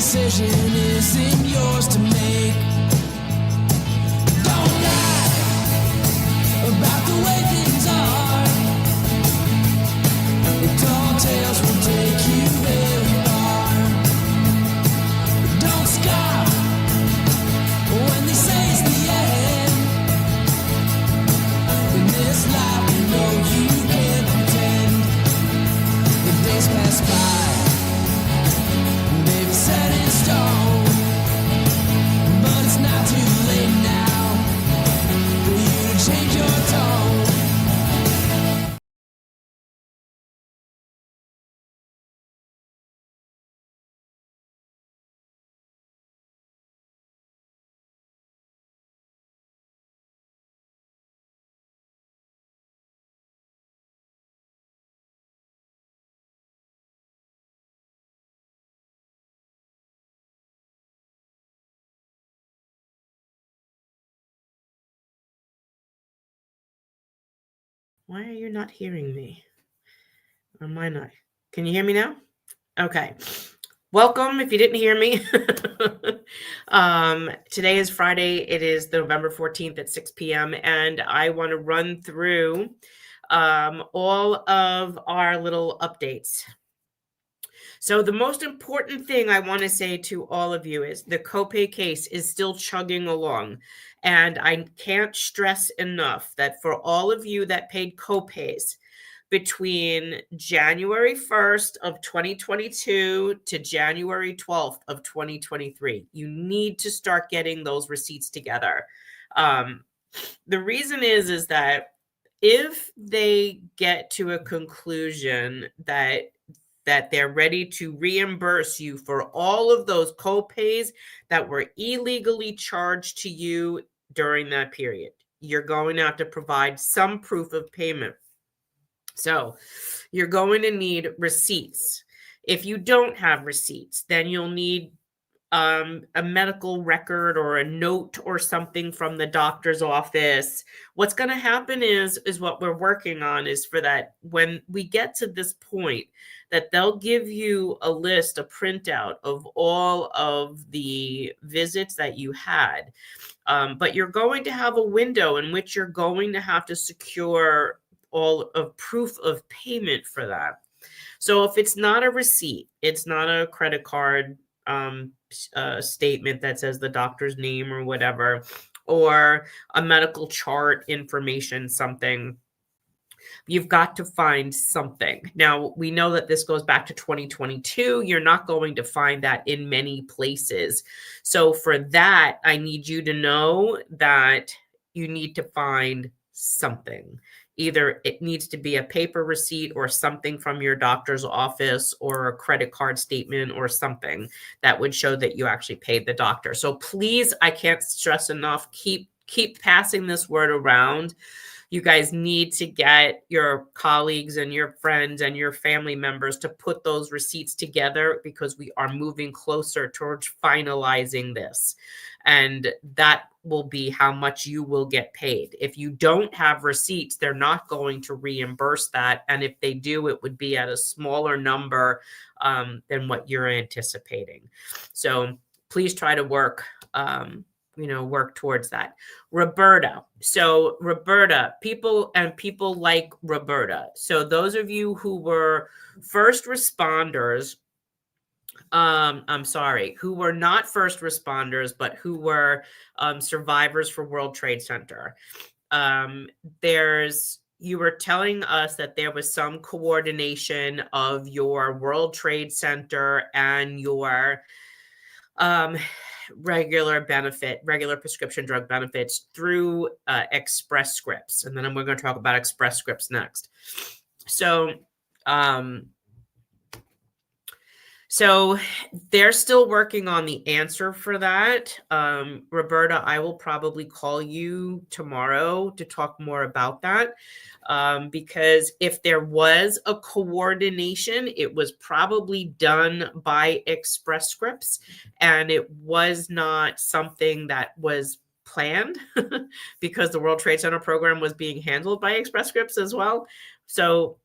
decision isn't yours to make. Don't lie about the way things are. The tall tales will take you very far. Don't scoff when they say it's the end. In this life, you know you can't pretend. The days pass by, they've set in stone, but it's not too late now for you to change your tone. Why are you not hearing me? Or am I not? Can you hear me now? Okay. Welcome if you didn't hear me. Today is Friday. It is November 14th at 6 p.m. And I want to run through all of our little updates. So the most important thing I want to say to all of you is the copay case is still chugging along. And I can't stress enough that for all of you that paid copays between January 1st of 2022 to January 12th of 2023, you need to start getting those receipts together. The reason is that if they get to a conclusion that they're ready to reimburse you for all of those copays that were illegally charged to you during that period, you're going to have to provide some proof of payment. So you're going to need receipts. If you don't have receipts, then you'll need a medical record or a note or something from the doctor's office. What's going to happen is what we're working on is for that when we get to this point that they'll give you a list, a printout of all of the visits that you had. But you're going to have a window in which you're going to have to secure all of proof of payment for that. So if it's not a receipt, it's not a credit card statement that says the doctor's name or whatever, or a medical chart information, something, you've got to find something. Now, we know that this goes back to 2022. You're not going to find that in many places. So for that, I need you to know that you need to find something. Either it needs to be a paper receipt or something from your doctor's office or a credit card statement or something that would show that you actually paid the doctor. So please, I can't stress enough, keep passing this word around. You guys need to get your colleagues and your friends and your family members to put those receipts together because we are moving closer towards finalizing this. And that will be how much you will get paid. If you don't have receipts, they're not going to reimburse that. And if they do, it would be at a smaller number than what you're anticipating. So please try to work towards that. Roberta. So Roberta, people like Roberta. So those of you who were first responders, who were not first responders, but who were survivors for World Trade Center. You were telling us that there was some coordination of your World Trade Center and your regular prescription drug benefits through Express Scripts. And then I'm going to talk about Express Scripts next. So they're still working on the answer for that. Roberta, I will probably call you tomorrow to talk more about that. Because if there was a coordination, it was probably done by Express Scripts, and it was not something that was planned because the World Trade Center program was being handled by Express Scripts as well. So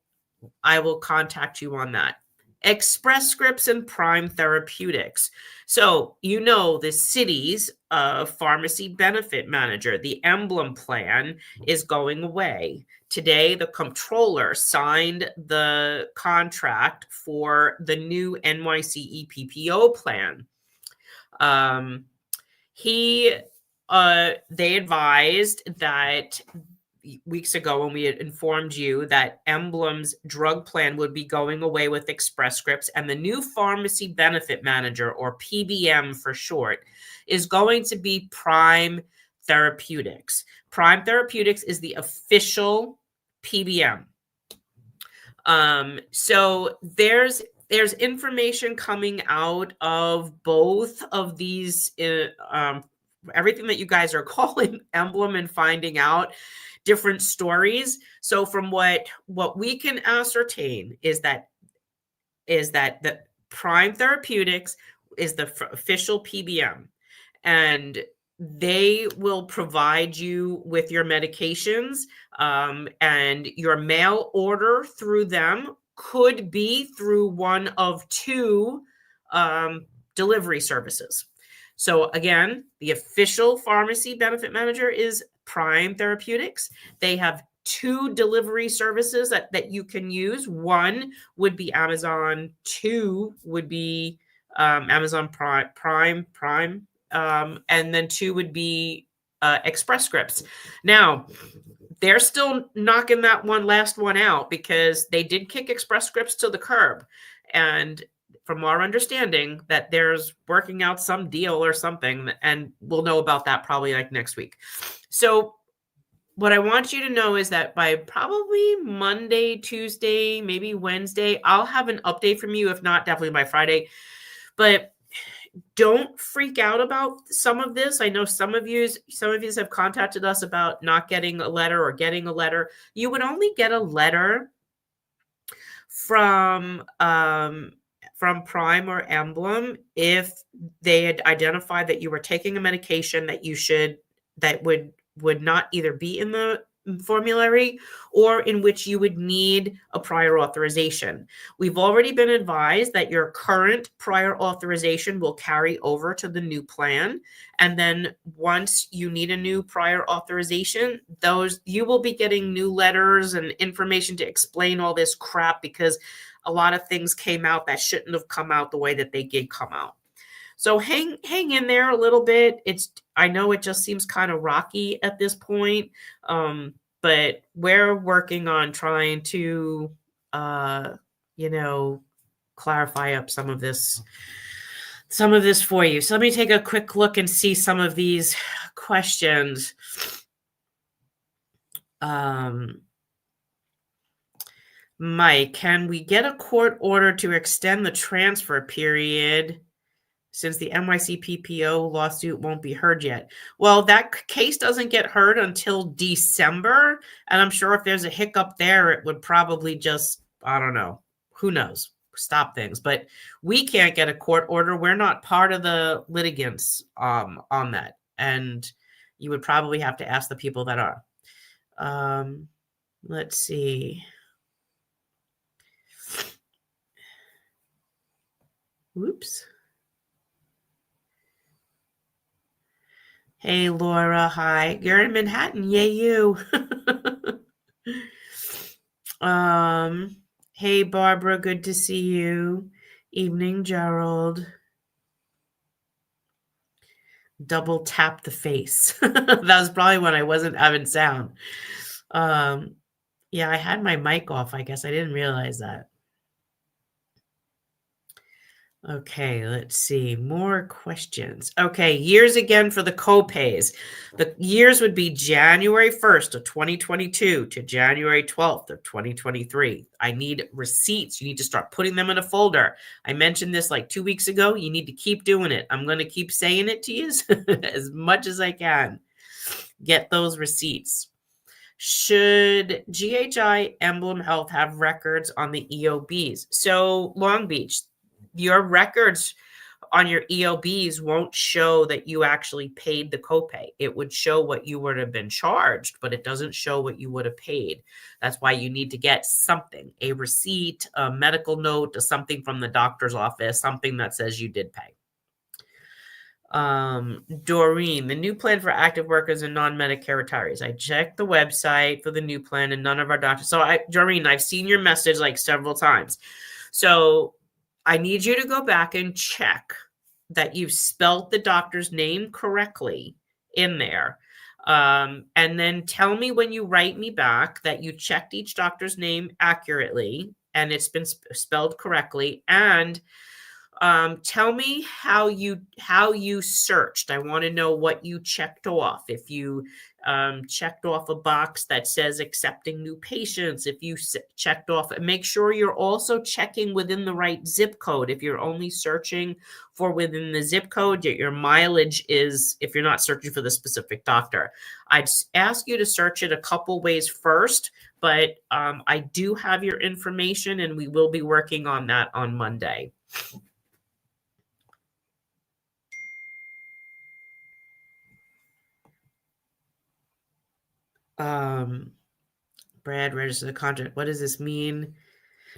I will contact you on that. Express Scripts and Prime Therapeutics. So, the city's pharmacy benefit manager, the Emblem plan, is going away. Today, the comptroller signed the contract for the new NYC EPPO plan. They advised that weeks ago when we had informed you that Emblem's drug plan would be going away with Express Scripts, and the new pharmacy benefit manager, or PBM for short, is going to be Prime Therapeutics. Prime Therapeutics is the official PBM. So there's information coming out of both of these, everything that you guys are calling Emblem, and finding out different stories. So from what we can ascertain is that the Prime Therapeutics is the official PBM, and they will provide you with your medications, and your mail order through them could be through one of two delivery services. So again, the official pharmacy benefit manager is Prime Therapeutics. They have two delivery services that you can use. One would be Amazon, two would be Amazon Prime, and then two would be Express Scripts. Now, they're still knocking that last one out, because they did kick Express Scripts to the curb. And from our understanding, that there's working out some deal or something, and we'll know about that probably like next week. So what I want you to know is that by probably Monday, Tuesday, maybe Wednesday, I'll have an update from you. If not, definitely by Friday. But don't freak out about some of this. I know some of you have contacted us about not getting a letter or getting a letter. You would only get a letter from Prime or Emblem if they had identified that you were taking a medication that would not either be in the formulary or in which you would need a prior authorization. We've already been advised that your current prior authorization will carry over to the new plan. And then once you need a new prior authorization, you will be getting new letters and information to explain all this crap, because a lot of things came out that shouldn't have come out the way that they did come out. So hang in there a little bit. I know it just seems kind of rocky at this point, but we're working on trying to, clarify up some of this for you. So let me take a quick look and see some of these questions. Mike, can we get a court order to extend the transfer period, since the NYC PPO lawsuit won't be heard yet? Well, that case doesn't get heard until December. And I'm sure if there's a hiccup there, it would probably just, I don't know, who knows, stop things. But we can't get a court order. We're not part of the litigants on that. And you would probably have to ask the people that are. Let's see. Whoops. Hey, Laura. Hi. You're in Manhattan. Yay, you. Hey, Barbara. Good to see you. Evening, Gerald. Double tap the face. That was probably when I wasn't having sound. Yeah, I had my mic off. I guess I didn't realize that. Okay, let's see. More questions. Okay, years again for the copays. The years would be January 1st of 2022 to January 12th of 2023. I need receipts. You need to start putting them in a folder. I mentioned this like 2 weeks ago. You need to keep doing it. I'm going to keep saying it to you as much as I can. Get those receipts. Should GHI Emblem Health have records on the EOBs? So Long Beach, your records on your EOBs won't show that you actually paid the copay. It would show what you would have been charged, but it doesn't show what you would have paid. That's why you need to get something, a receipt, a medical note, or something from the doctor's office, something that says you did pay. Doreen, the new plan for active workers and non-Medicare retirees. I checked the website for the new plan and none of our doctors. So Doreen, I've seen your message like several times. So I need you to go back and check that you've spelled the doctor's name correctly in there. And then tell me when you write me back that you checked each doctor's name accurately and it's been spelled correctly. And tell me how you searched. I want to know what you checked off. If you checked off a box that says accepting new patients, if you checked off, make sure you're also checking within the right zip code. If you're only searching for within the zip code, your mileage is, if you're not searching for the specific doctor, I'd ask you to search it a couple ways first, but I do have your information and we will be working on that on Monday. Brad, register the contract. What does this mean?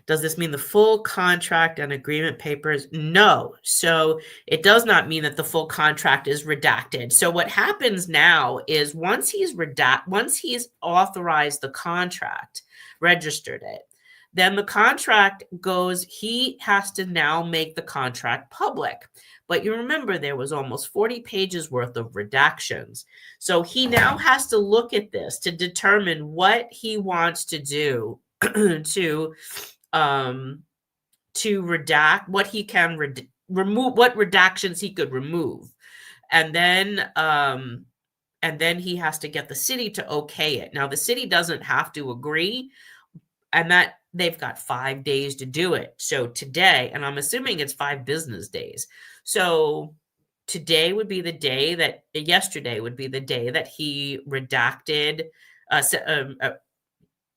Does this mean the full contract and agreement papers? No. So it does not mean that the full contract is redacted. So what happens now is once he's authorized the contract, registered it, then the contract goes, he has to now make the contract public. But you remember there was almost 40 pages worth of redactions. So he now has to look at this to determine what he wants to do to redact, what he can remove, what redactions he could remove. And then he has to get the city to okay it. Now the city doesn't have to agree, and that they've got 5 days to do it. So today, and I'm assuming it's 5 business days. So today would be the day that, yesterday would be the day that he redacted.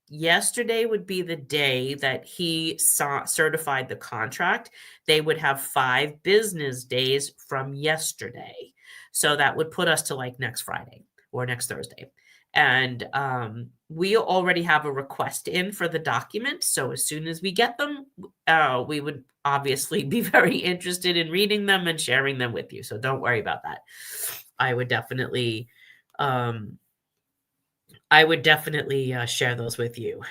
Yesterday would be the day that he certified the contract. They would have 5 business days from yesterday. So that would put us to like next Friday or next Thursday. And we already have a request in for the document. So as soon as we get them, we would obviously be very interested in reading them and sharing them with you. So don't worry about that. I would definitely share those with you.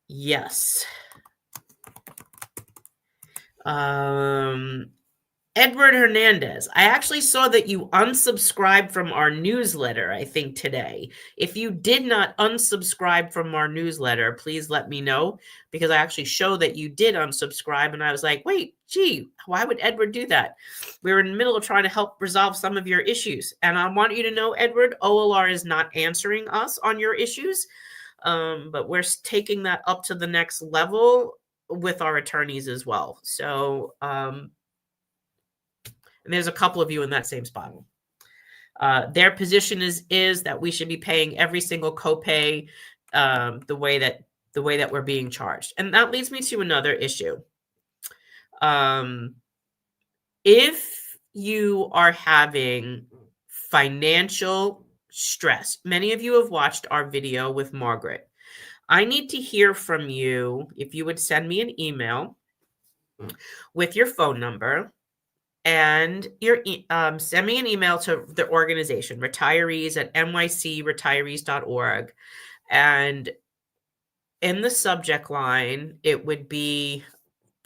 Yes. Edward Hernandez, I actually saw that you unsubscribed from our newsletter, I think today. If you did not unsubscribe from our newsletter, please let me know, because I actually show that you did unsubscribe. And I was like, wait, gee, why would Edward do that? We were in the middle of trying to help resolve some of your issues. And I want you to know, Edward, OLR is not answering us on your issues, but we're taking that up to the next level with our attorneys as well. So, and there's a couple of you in that same spot. Their position is that we should be paying every single copay the way that we're being charged. And that leads me to another issue. If you are having financial stress, many of you have watched our video with Margaret. I need to hear from you. If you would send me an email with your phone number, and send me an email to the organization, retirees@nycretirees.org. And in the subject line, it would be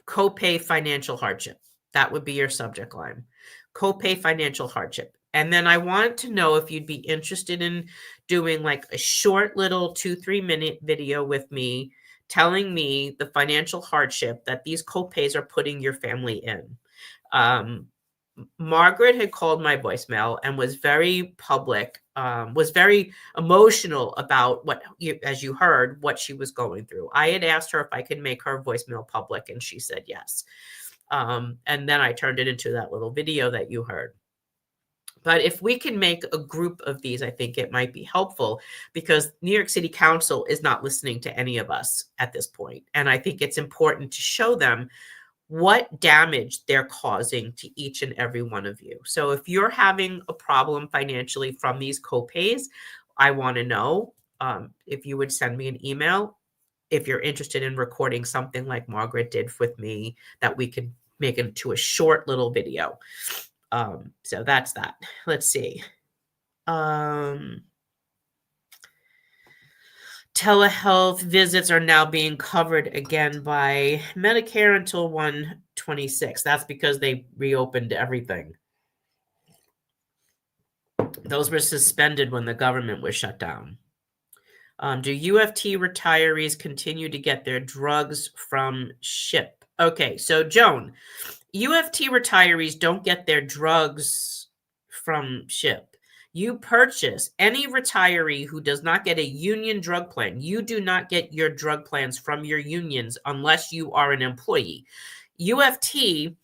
copay financial hardship. That would be your subject line, copay financial hardship. And then I want to know if you'd be interested in doing like a short little 2-3 minute video with me, telling me the financial hardship that these copays are putting your family in. Margaret had called my voicemail and was very public, was very emotional about as you heard, what she was going through. I had asked her if I could make her voicemail public, and she said yes. And then I turned it into that little video that you heard. But if we can make a group of these, I think it might be helpful, because New York City Council is not listening to any of us at this point. And I think it's important to show them what damage they're causing to each and every one of you. So if you're having a problem financially from these copays, I want to know. If you would send me an email, if you're interested in recording something like Margaret did with me, that we could make into a short little video. So that's that. Let's see. Telehealth visits are now being covered again by Medicare until 1/26. That's because they reopened everything. Those were suspended when the government was shut down. Do UFT retirees continue to get their drugs from SHIP? Okay, so Joan, UFT retirees don't get their drugs from SHIP. You purchase, any retiree who does not get a union drug plan, you do not get your drug plans from your unions unless you are an employee. UFT,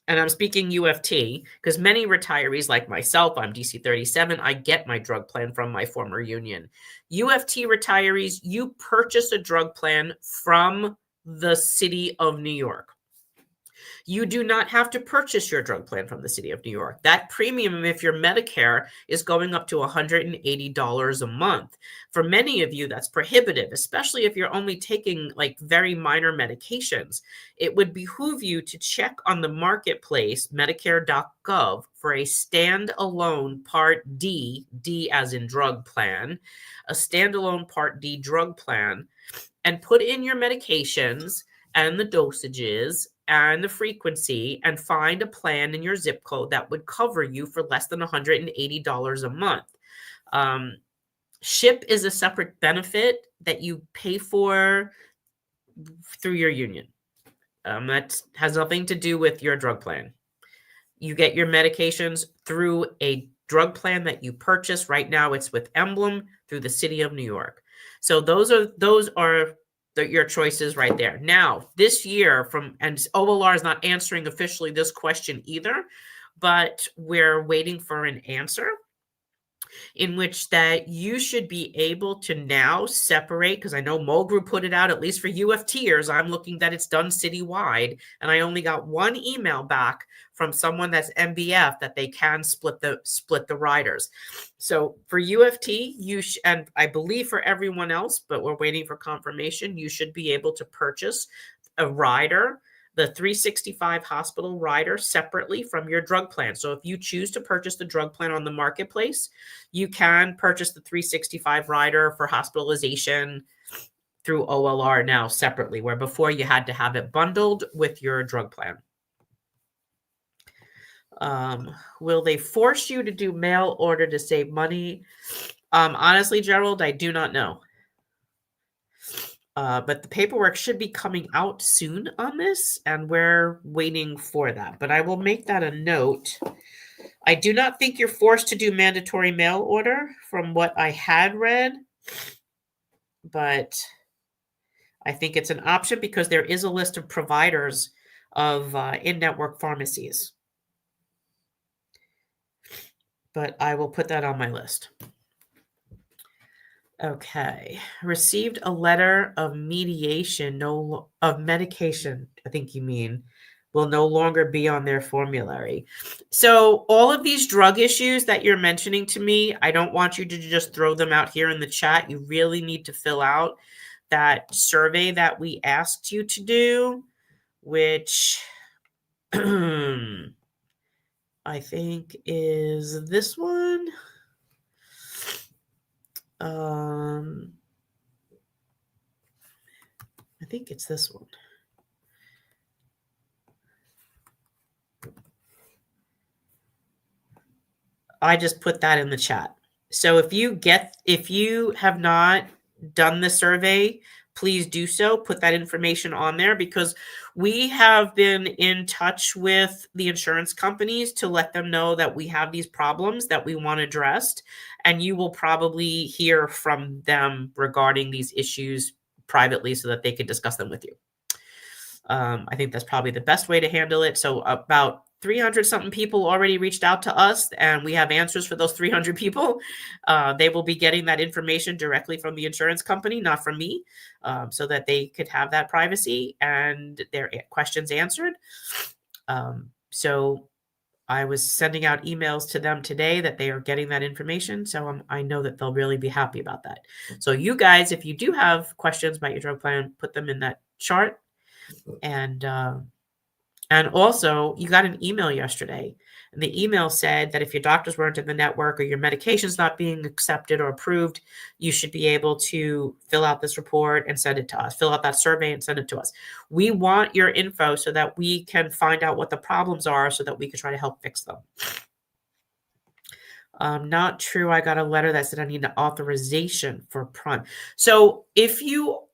and I'm speaking UFT because many retirees like myself, I'm DC 37, I get my drug plan from my former union. UFT retirees, you purchase a drug plan from the city of New York. You do not have to purchase your drug plan from the city of New York. That premium, if you're Medicare, is going up to $180 a month. For many of you, that's prohibitive, especially if you're only taking like very minor medications. It would behoove you to check on the marketplace, Medicare.gov, for a standalone Part D, D as in drug plan, a standalone Part D drug plan, and put in your medications and the dosages and the frequency and find a plan in your zip code that would cover you for less than $180 a month. SHIP is a separate benefit that you pay for through your union. That has nothing to do with your drug plan. You get your medications through a drug plan that you purchase. Right now, it's with Emblem through the city of New York. So those are your choices right there. Now, this year and OLR is not answering officially this question either, but we're waiting for an answer in which that you should be able to now separate, because I know Mulgrew put it out, at least for UFTers. I'm looking that it's done citywide, and I only got one email back from someone that's MBF that they can split the riders. So for UFT, and I believe for everyone else, but we're waiting for confirmation, you should be able to purchase a rider, the 365 hospital rider, separately from your drug plan. So if you choose to purchase the drug plan on the marketplace, you can purchase the 365 rider for hospitalization through OLR now separately, where before you had to have it bundled with your drug plan. Will they force you to do mail order to save money? Honestly, Gerald, I do not know. But the paperwork should be coming out soon on this, and we're waiting for that. But I will make that a note. I do not think you're forced to do mandatory mail order from what I had read, but I think it's an option because there is a list of providers of in-network pharmacies. But I will put that on my list. Okay. Received a letter of mediation, of medication, I think you mean, will no longer be on their formulary. So all of these drug issues that you're mentioning to me, I don't want you to just throw them out here in the chat. You really need to fill out that survey that we asked you to do, which I think is this one. I think it's this one. I just put that in the chat. So if you have not done the survey, please do so. Put that information on there because we have been in touch with the insurance companies to let them know that we have these problems that we want addressed. And you will probably hear from them regarding these issues privately so that they can discuss them with you. I think that's probably the best way to handle it. So about 300 something people already reached out to us, and we have answers for those 300 people. They will be getting that information directly from the insurance company, not from me, so that they could have that privacy and their questions answered. So I was sending out emails to them today that they are getting that information. So I know that they'll really be happy about that. So you guys, if you do have questions about your drug plan, put them in that chart. And also, you got an email yesterday, and the email said that if your doctors weren't in the network or your medication's not being accepted or approved, you should be able to fill out this report and send it to us. Fill out that survey and send it to us. We want your info so that we can find out what the problems are so that we can try to help fix them. Not true. I got a letter that said I need an authorization for Prime. So if you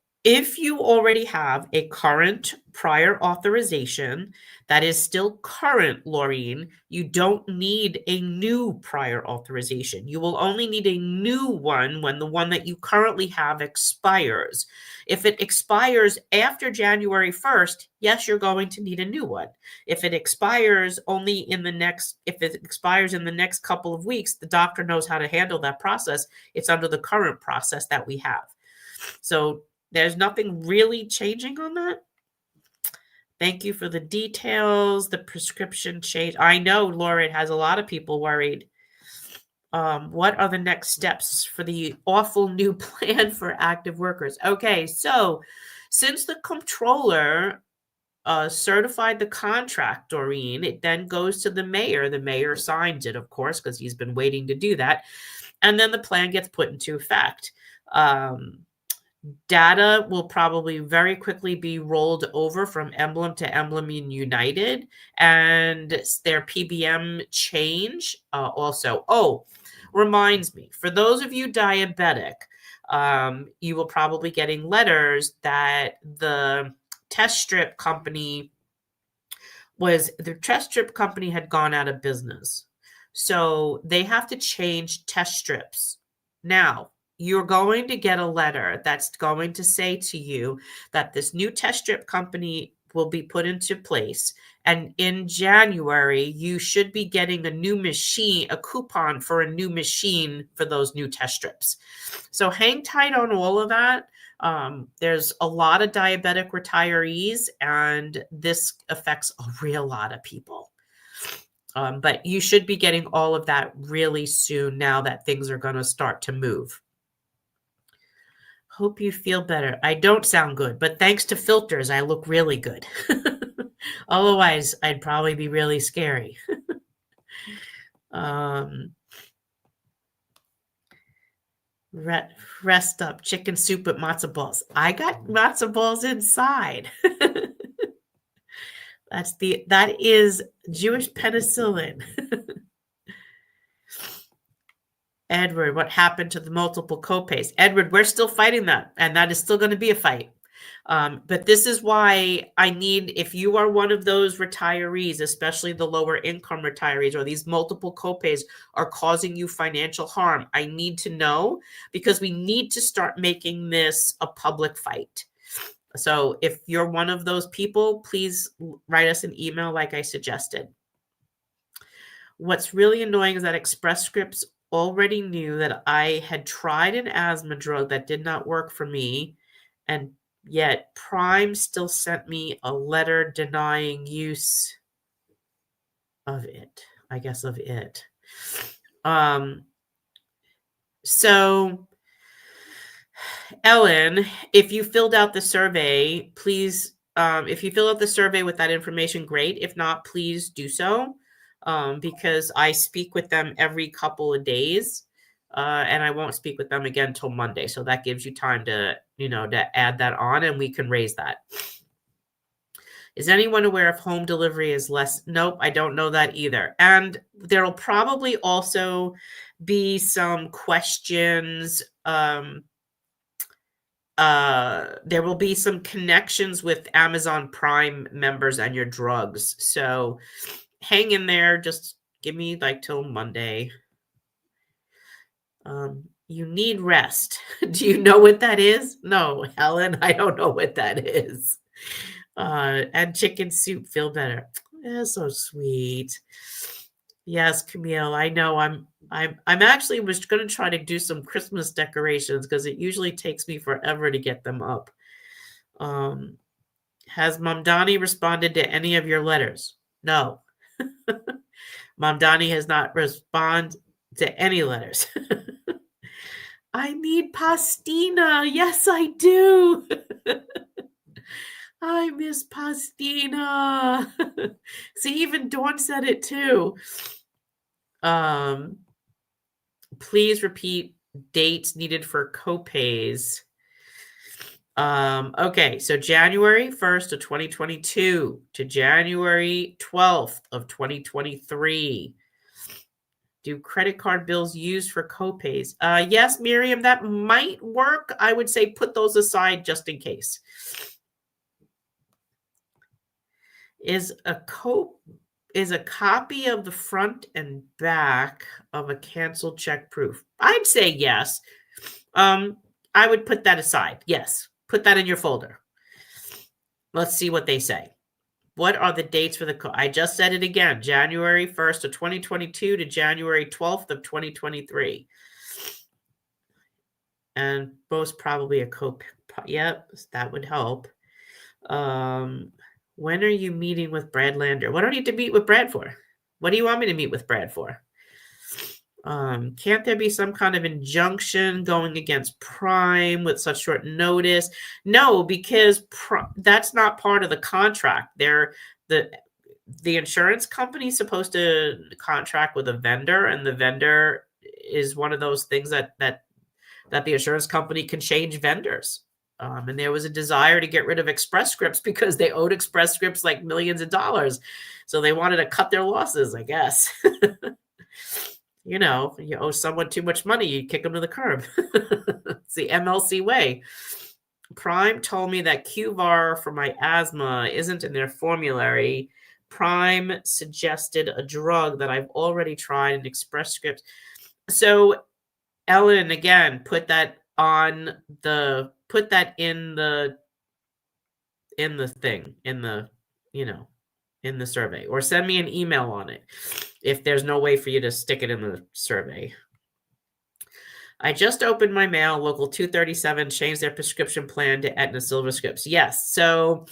already have a current prior authorization that is still current, Laureen, you don't need a new prior authorization. You will only need a new one when the one that you currently have expires. If it expires after January 1st, yes, you're going to need a new one. If it expires in the next couple of weeks, the doctor knows how to handle that process. It's under the current process that we have. So there's nothing really changing on that. Thank you for the details. The prescription change. I know, Laura, it has a lot of people worried. What are the next steps for the awful new plan for active workers? Okay, so since the comptroller certified the contract, Doreen, it then goes to the mayor. The mayor signs it, of course, because he's been waiting to do that. And then the plan gets put into effect. Data will probably very quickly be rolled over from Emblem to Emblem and United, and their PBM change also. Oh, reminds me, for those of you diabetic, you will probably getting letters that the test strip company had gone out of business. So they have to change test strips. Now, you're going to get a letter that's going to say to you that this new test strip company will be put into place. And in January, you should be getting a new machine, a coupon for a new machine for those new test strips. So hang tight on all of that. There's a lot of diabetic retirees, and this affects a real lot of people. But you should be getting all of that really soon now that things are going to start to move. Hope you feel better. I don't sound good, but thanks to filters, I look really good. Otherwise, I'd probably be really scary. Rest up. Chicken soup with matzo balls. I got matzo balls inside. That is Jewish penicillin. Edward, what happened to the multiple copays? Edward, we're still fighting that, and that is still going to be a fight. But this is why I need, if you are one of those retirees, especially the lower income retirees, or these multiple copays are causing you financial harm, I need to know, because we need to start making this a public fight. So if you're one of those people, please write us an email like I suggested. What's really annoying is that Express Scripts already knew that I had tried an asthma drug that did not work for me, and yet Prime still sent me a letter denying use of it, I guess of it. So Ellen, if you filled out the survey, please, if you fill out the survey with that information, great. If not, please do so. Because I speak with them every couple of days, and I won't speak with them again till Monday. So that gives you time to add that on, and we can raise that. Is anyone aware if home delivery is less? Nope, I don't know that either. And there'll probably also be some questions. There will be some connections with Amazon Prime members and your drugs. So hang in there. Just give me till Monday. You need rest. Do you know what that is? No, Helen, I don't know what that is. And chicken soup, feel better. That's so sweet. Yes, Camille, I know. I'm actually was going to try to do some Christmas decorations because it usually takes me forever to get them up. Has Mom Donnie responded to any of your letters? No. Mom Donnie has not responded to any letters. I need pastina. Yes, I do. I miss pastina. See, even Dawn said it too. Please repeat dates needed for copays. Okay, so January 1st of 2022 to January 12th of 2023. Do credit card bills used for copays? Yes, Miriam, that might work. I would say put those aside just in case. Is a copy of the front and back of a canceled check proof? I'd say yes. I would put that aside. Yes, put that in your folder. Let's see what they say. What are the dates for the I just said it again. January 1st of 2022 to January 12th of 2023. And most probably a Yep, that would help. When are you meeting with Brad Lander? What do I need to meet with Brad for? What do you want me to meet with Brad for? Can't there be some kind of injunction going against Prime with such short notice? No, because that's not part of the contract. The insurance company is supposed to contract with a vendor, and the vendor is one of those things that the insurance company can change vendors. And there was a desire to get rid of Express Scripts because they owed Express Scripts like millions of dollars. So they wanted to cut their losses, I guess. You owe someone too much money, you kick them to the curb. It's the MLC way. Prime told me that QVAR for my asthma isn't in their formulary. Prime suggested a drug that I've already tried in Express Scripts. So Ellen, again, put that in the thing, in the survey, or send me an email on it if there's no way for you to stick it in the survey. I just opened my mail. Local 237 changed their prescription plan to Aetna Silver Scripts. Yes, so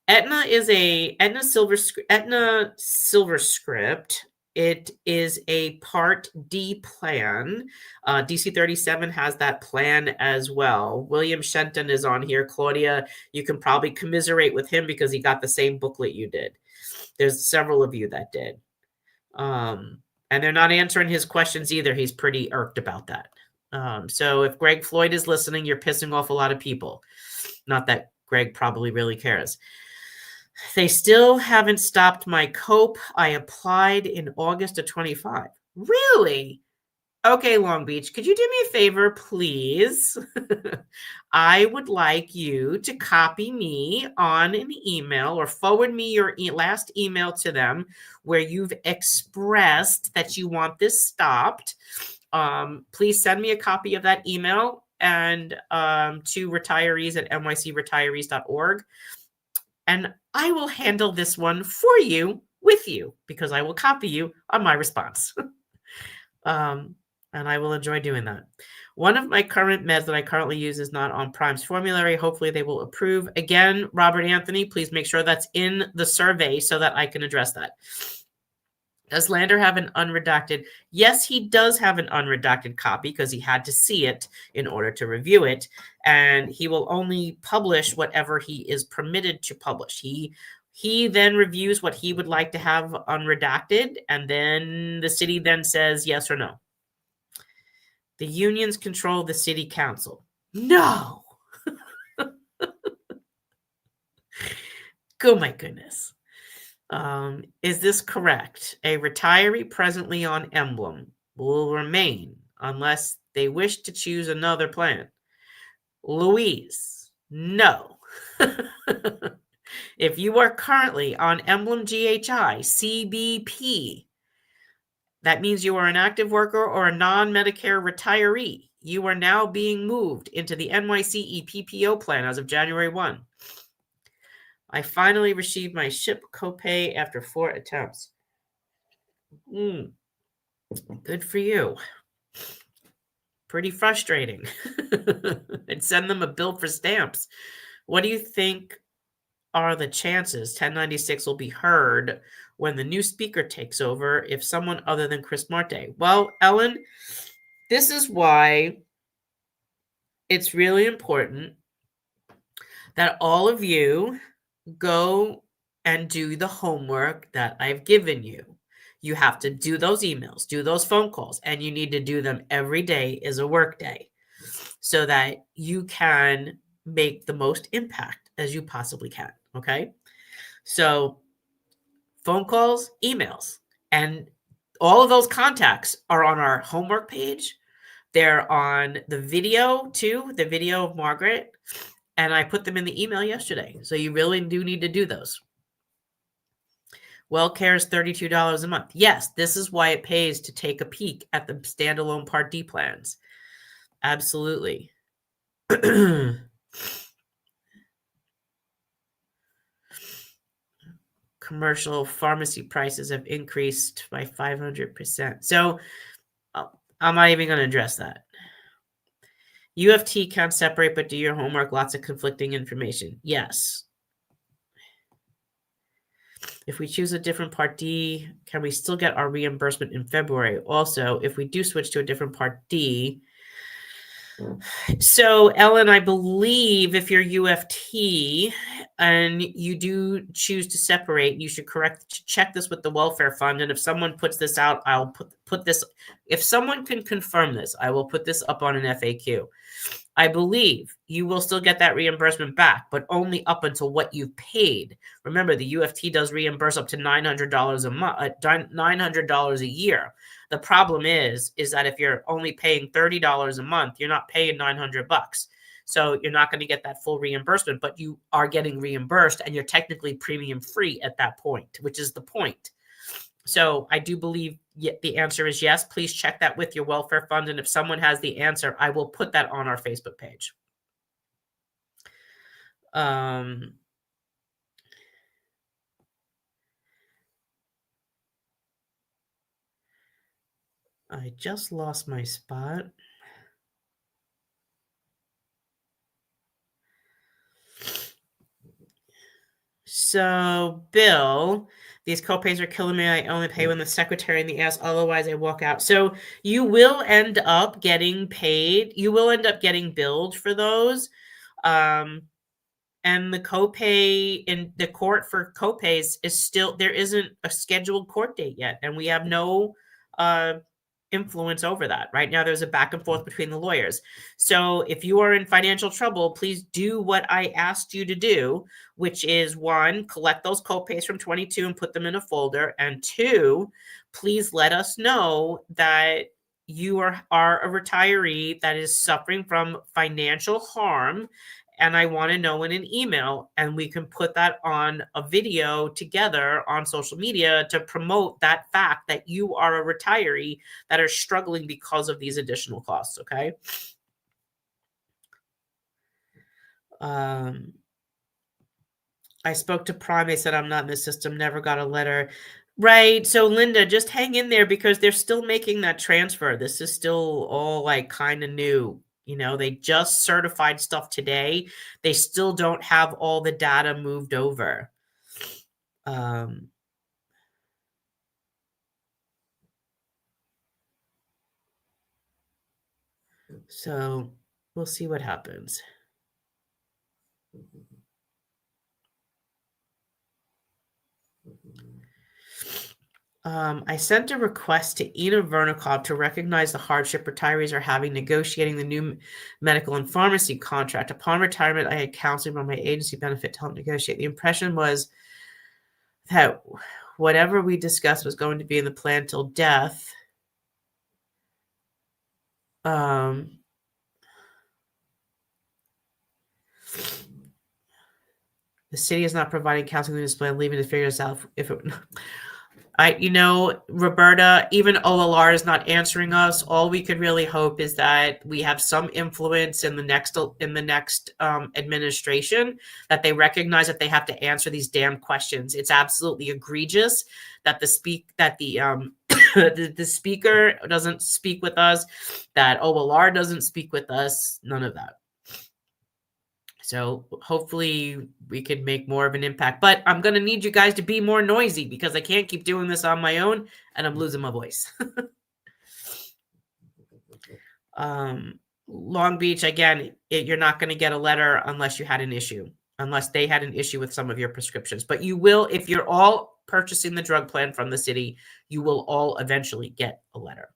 Aetna is Aetna Silver Script. It is a Part D plan. DC 37 has that plan as well. William Shenton is on here. Claudia, you can probably commiserate with him because he got the same booklet you did. There's several of you that did. And they're not answering his questions either. He's pretty irked about that. So if Greg Floyd is listening, you're pissing off a lot of people. Not that Greg probably really cares. They still haven't stopped my cope. I applied in August of 25. Really? Okay, Long Beach, could you do me a favor, please? I would like you to copy me on an email or forward me your last email to them where you've expressed that you want this stopped. Please send me a copy of that email and to retirees@nycretirees.org. And I will handle this one for you with you because I will copy you on my response. And I will enjoy doing that. One of my current meds that I currently use is not on Prime's formulary. Hopefully they will approve. Again, Robert Anthony, please make sure that's in the survey so that I can address that. Does Lander have an unredacted? Yes, he does have an unredacted copy because he had to see it in order to review it. And he will only publish whatever he is permitted to publish. He then reviews what he would like to have unredacted, and then the city then says yes or no. The unions control the city council. No. Oh my goodness. Is this correct? A retiree presently on Emblem will remain unless they wish to choose another plan. Louise, no. If you are currently on Emblem GHI, CBP, that means you are an active worker or a non-Medicare retiree. You are now being moved into the NYC EPPO plan as of January 1. I finally received my SHIP copay after 4 attempts. Good for you. Pretty frustrating. And send them a bill for stamps. What do you think are the chances 1096 will be heard when the new speaker takes over if someone other than Chris Marte? Well, Ellen, this is why it's really important that all of you go and do the homework that I've given you. You have to do those emails, do those phone calls, and you need to do them every day as a work day so that you can make the most impact as you possibly can. Okay. So, phone calls, emails, and all of those contacts are on our homework page. They're on the video too, the video of Margaret, and I put them in the email yesterday. So you really do need to do those. WellCare is $32 a month. Yes, this is why it pays to take a peek at the standalone Part D plans. Absolutely. Commercial pharmacy prices have increased by 500%. So I'm not even going to address that. UFT can't separate, but do your homework. Lots of conflicting information. Yes. If we choose a different Part D, can we still get our reimbursement in February? Also, if we do switch to a different Part D, so Ellen, I believe if you're UFT and you do choose to separate, you should check this with the welfare fund. And if someone puts this out, I'll put this. If someone can confirm this, I will put this up on an FAQ. I believe you will still get that reimbursement back, but only up until what you've paid. Remember, the UFT does reimburse up to $900 a month, $900 a year. The problem is that if you're only paying $30 a month, you're not paying $900. So you're not going to get that full reimbursement, but you are getting reimbursed and you're technically premium free at that point, which is the point. So I do believe the answer is yes. Please check that with your welfare fund. And if someone has the answer, I will put that on our Facebook page. I just lost my spot. So, Bill, these copays are killing me. I only pay when the secretary in the ass. Otherwise, I walk out. So you will end up getting paid. You will end up getting billed for those. And the copay in the court for copays is still, there isn't a scheduled court date yet. And we have no influence over that. Right now, there's a back and forth between the lawyers. So if you are in financial trouble, please do what I asked you to do, which is 1, collect those copays from 22 and put them in a folder. And 2, please let us know that you are a retiree that is suffering from financial harm. And I want to know in an email, and we can put that on a video together on social media to promote that fact that you are a retiree that are struggling because of these additional costs. Okay. I spoke to Prime. They said I'm not in the system, never got a letter. Right. So Linda, just hang in there because they're still making that transfer. This is still all like kind of new. You know, they just certified stuff today. They still don't have all the data moved over. So we'll see what happens. I sent a request to Ina Vernikov to recognize the hardship retirees are having negotiating the new medical and pharmacy contract. Upon retirement, I had counseling from my agency benefit to help negotiate. The impression was that whatever we discussed was going to be in the plan till death. The city is not providing counseling in this plan, leaving to figure this out if it Roberta, even OLR is not answering us. All we could really hope is that we have some influence in the next administration, that they recognize that they have to answer these damn questions. It's absolutely egregious that the the speaker doesn't speak with us, that OLR doesn't speak with us, none of that. So hopefully we can make more of an impact. But I'm going to need you guys to be more noisy because I can't keep doing this on my own and I'm losing my voice. Long Beach, again, you're not going to get a letter unless you had an issue, unless they had an issue with some of your prescriptions. But you will, if you're all purchasing the drug plan from the city, you will all eventually get a letter.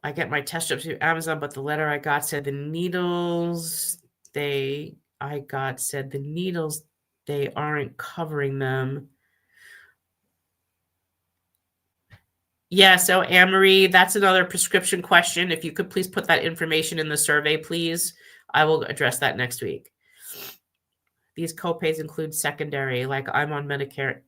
I get my test strips through Amazon, but the letter I got said the needles they aren't covering them. Yeah, so Anne-Marie, that's another prescription question. If you could please put that information in the survey, please. I will address that next week. These copays include secondary, like I'm on Medicare.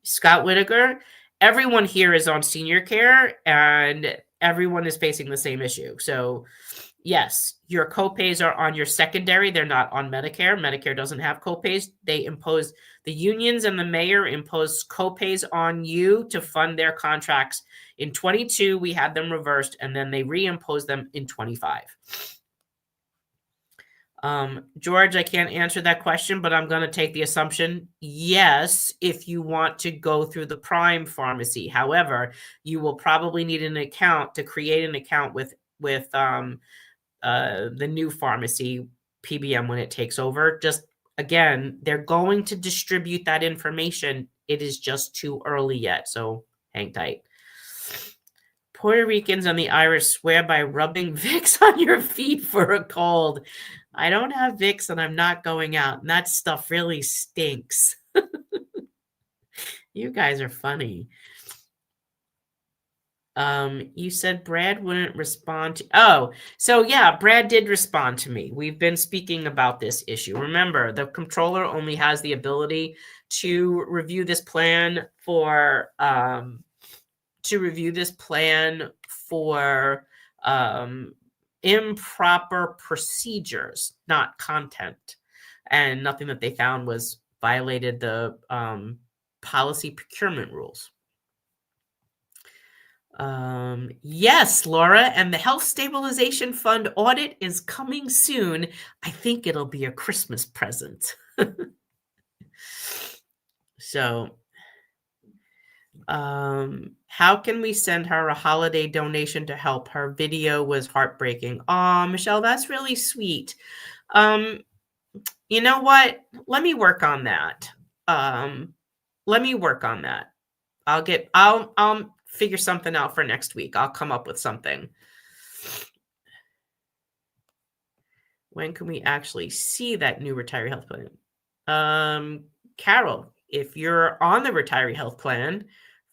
Scott Whitaker, everyone here is on senior care and everyone is facing the same issue. So yes, your copays are on your secondary. They're not on Medicare. Medicare doesn't have copays. The unions and the mayor impose copays on you to fund their contracts. In 22, we had them reversed and then they reimposed them in 25. George, I can't answer that question, but I'm going to take the assumption, yes, if you want to go through the Prime pharmacy. However, you will probably need an account to create an account with the new pharmacy PBM when it takes over. Just again, they're going to distribute that information. It is just too early yet, so hang tight. Puerto Ricans and the Irish swear by rubbing Vicks on your feet for a cold. I don't have Vicks and I'm not going out. And that stuff really stinks. You guys are funny. You said Brad wouldn't respond to... Oh, so yeah, Brad did respond to me. We've been speaking about this issue. Remember, the controller only has the ability to review this plan for... improper procedures, not content. And nothing that they found was violated the policy procurement rules. Yes, Laura, and the Health Stabilization Fund audit is coming soon. I think it'll be a Christmas present. So, how can we send her a holiday donation to help? Her video was heartbreaking. Oh, Michelle, that's really sweet. You know what? Let me work on that. I'll figure something out for next week. I'll come up with something. When can we actually see that new retiree health plan? Carol, if you're on the retiree health plan,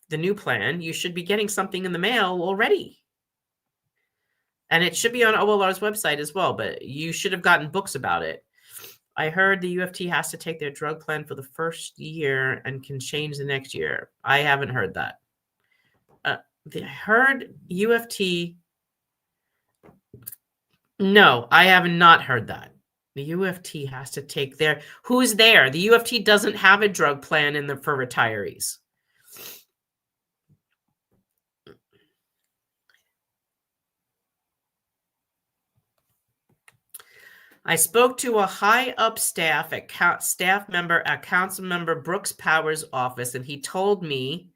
the new plan, you should be getting something in the mail already. And it should be on OLR's website as well, but you should have gotten books about it. I heard the UFT has to take their drug plan for the first year and can change the next year. I haven't heard that. I heard UFT. No, I have not heard that. The UFT has to take their... Who's there? The UFT doesn't have a drug plan for retirees. I spoke to a high-up staff member at Council Member Brooks Powers' office, and he told me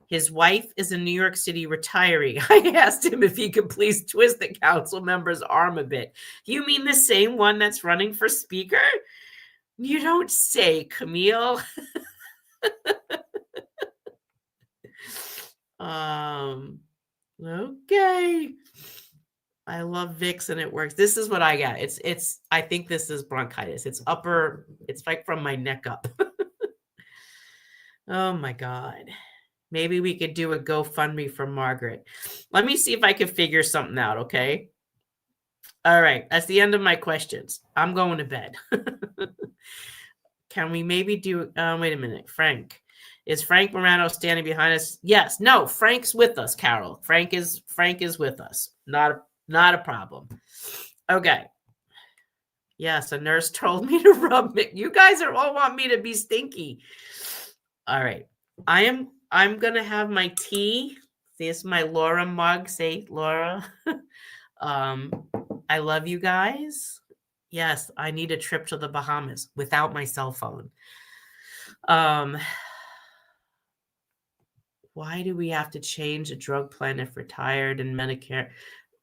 his wife is a New York City retiree. I asked him if he could please twist the council member's arm a bit. You mean the same one that's running for speaker? You don't say, Camille. Okay. I love Vicks and it works. This is what I got. I think this is bronchitis. It's like from my neck up. Oh my God. Maybe we could do a GoFundMe for Margaret. Let me see if I can figure something out, okay? All right. That's the end of my questions. I'm going to bed. Can we maybe do, wait a minute, Frank. Is Frank Morano standing behind us? Yes. No, Frank's with us, Carol. Frank is with us. Not a problem. Okay. Yes, a nurse told me to rub it. You guys all want me to be stinky. All right. I'm gonna have my tea. This is my Laura mug. Say, Laura. I love you guys. Yes, I need a trip to the Bahamas without my cell phone. Why do we have to change a drug plan if retired and Medicare?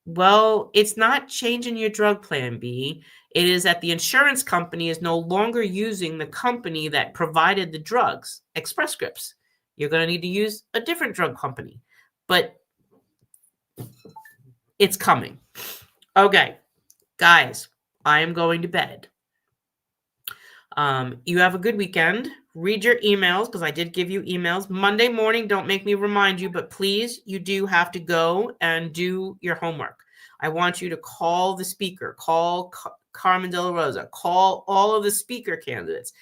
Well, it's not changing your drug plan, B. It is that the insurance company is no longer using the company that provided the drugs, Express Scripts. You're going to need to use a different drug company, but it's coming. Okay, guys, I am going to bed. You have a good weekend. Read your emails because I did give you emails. Monday morning, don't make me remind you, but please, you do have to go and do your homework. I want you to call the speaker, call Carmen De La Rosa, call all of the speaker candidates.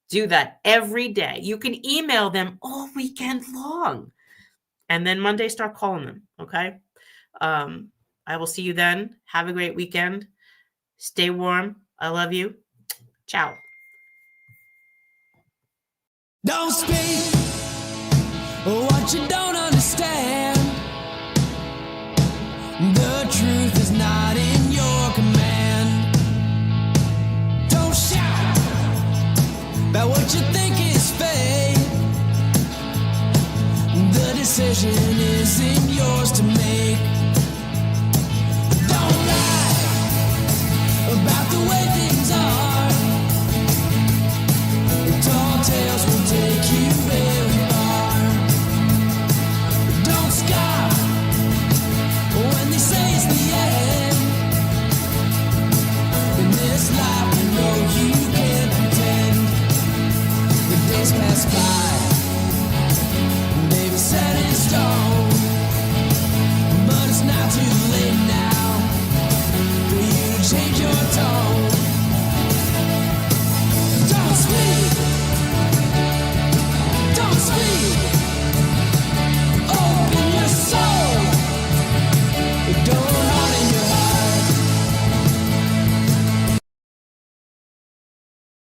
Do that every day. You can email them all weekend long. And then Monday, start calling them, okay? I will see you then. Have a great weekend. Stay warm. I love you. Ciao. Don't speak what you don't understand. The truth is not in your command. Don't shout about what you think is fake. The decision isn't yours to make. Don't lie about the way things are. Tall tales will take you very far. Don't scoff when they say it's the end. In this life, you know you can't pretend. The days pass by.